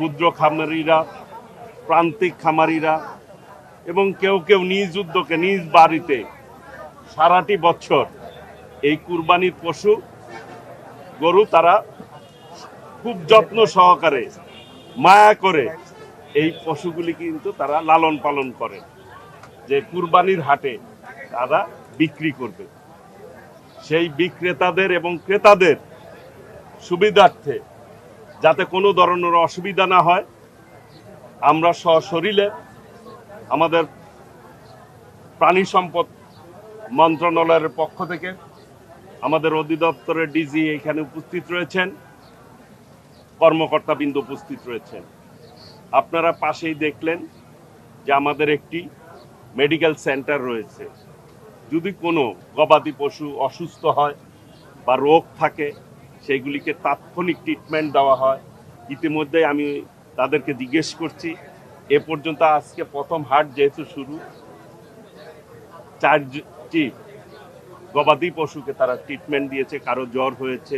ক্ষুদ্র খামারিরা, প্রান্তিক খামারিরা এবং কেউ কেউ নিজ উদ্যোগে নিজ বাড়িতে সারাটি বছর এই কুরবানির পশু গরু তারা খুব যত্ন সহকারে মায়া করে এই পশুগুলি কিন্তু তারা লালন পালন করে, যে কুরবানির হাটে তারা বিক্রি করবে। সেই বিক্রেতাদের এবং ক্রেতাদের সুবিধার্থে যাতে কোনো ধরনের অসুবিধা না হয়, আমরা সশরীরে আমাদের প্রাণী সম্পদ মন্ত্রণালয়ের পক্ষ থেকে আমাদের অধিদপ্তরের ডিজি এখানে উপস্থিত রয়েছেন, কর্মকর্তাবৃন্দ উপস্থিত রয়েছেন। আপনারা পাশেই দেখলেন যে আমাদের একটি মেডিকেল সেন্টার রয়েছে। যদি কোনো গবাদি পশু অসুস্থ হয় বা রোগ থাকে, সেইগুলিকে তাৎক্ষণিক ট্রিটমেন্ট দেওয়া হয়। ইতিমধ্যে আমি তাদেরকে জিজ্ঞেস করছি, এ পর্যন্ত আজকে প্রথম হাট যেহেতু শুরু, 4টি গবাদি পশুকে তারা ট্রিটমেন্ট দিয়েছে, কারো জ্বর হয়েছে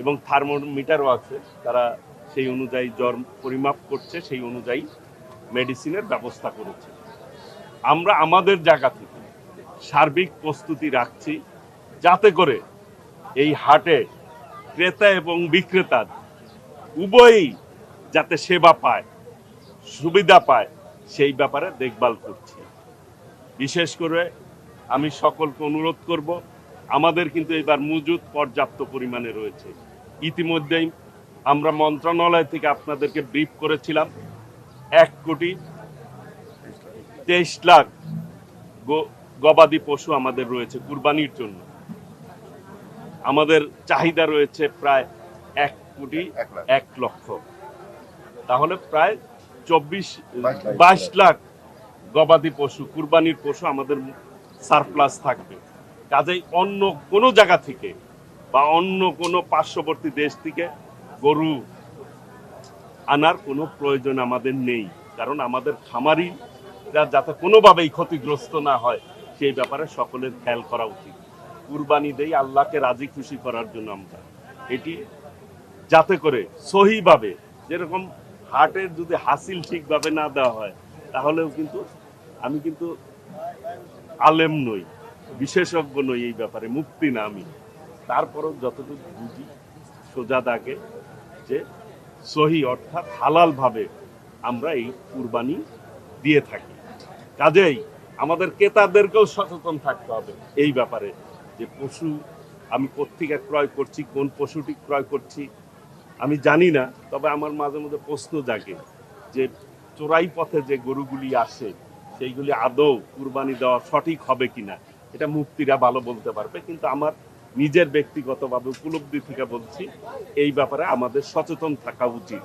এবং থার্মোমিটারও আছে, তারা সেই অনুযায়ী জ্বর পরিমাপ করছে, সেই অনুযায়ী মেডিসিনের ব্যবস্থা করেছে। আমরা আমাদের জায়গা থেকে সার্বিক প্রস্তুতি রাখছি যাতে করে এই হাটে ক্রেতা এবং বিক্রেতা উভয়ই যাতে সেবা পায়, সুবিধা পায়, সেই ব্যাপারে দেখভাল করছি। বিশেষ করে আমি সকলকে অনুরোধ করব, আমাদের কিন্তু এবার মজুদ পর্যাপ্ত পরিমাণে রয়েছে। ইতিমধ্যেই আমরা মন্ত্রণালয় থেকে আপনাদেরকে ব্রিফ করেছিলাম, 1,23,00,000 গবাদি পশু আমাদের রয়েছে কুরবানির জন্য। আমাদের চাহিদা রয়েছে প্রায় 1,01,00,000। তাহলে প্রায় 22 লাখ গবাদি পশু, কুরবানির পশু আমাদের সারপ্লাস থাকবে। কাজেই অন্য কোনো জায়গা থেকে বা অন্য কোনো পার্শ্ববর্তী দেশ থেকে গরু আনার কোনো প্রয়োজন আমাদের নেই, কারণ আমাদের খামারিরা যাতে কোনোভাবেই ক্ষতিগ্রস্ত না হয় সেই ব্যাপারে সকলের খেয়াল করা উচিত। কুরবানি দেই আল্লাহকে রাজি খুশি করার জন্য আমরা, এটি যাতে করে সহিভাবে, যেরকম হাটের যদি হাসিল ঠিকভাবে না দেওয়া হয়, তাহলেও কিন্তু আমি কিন্তু আলেম নই, বিশেষজ্ঞ নই এই ব্যাপারে, মুফতি না আমি, তারপরও যতটুকু বুঝি সোজা দাগে যে সহি অর্থাৎ হালাল ভাবে আমরা এই কুরবানি দিয়ে থাকি। কাজেই আমাদের ক্রেতাদেরকেও সচেতন থাকতে হবে এই ব্যাপারে, যে পশু আমি কোত্থেকে ক্রয় করছি, কোন পশুটি ক্রয় করছি আমি জানি না, তবে আমার মাঝে মধ্যে প্রশ্ন জাগে যে চোরাই পথে যে গরুগুলি আসে সেইগুলি আদৌ কুরবানি দেওয়া সঠিক হবে কিনা, এটা মুফতিরা ভালো বলতে পারবে, কিন্তু আমার নিজের ব্যক্তিগতভাবে উপলব্ধি থেকে বলছি এই ব্যাপারে আমাদের সচেতন থাকা উচিত।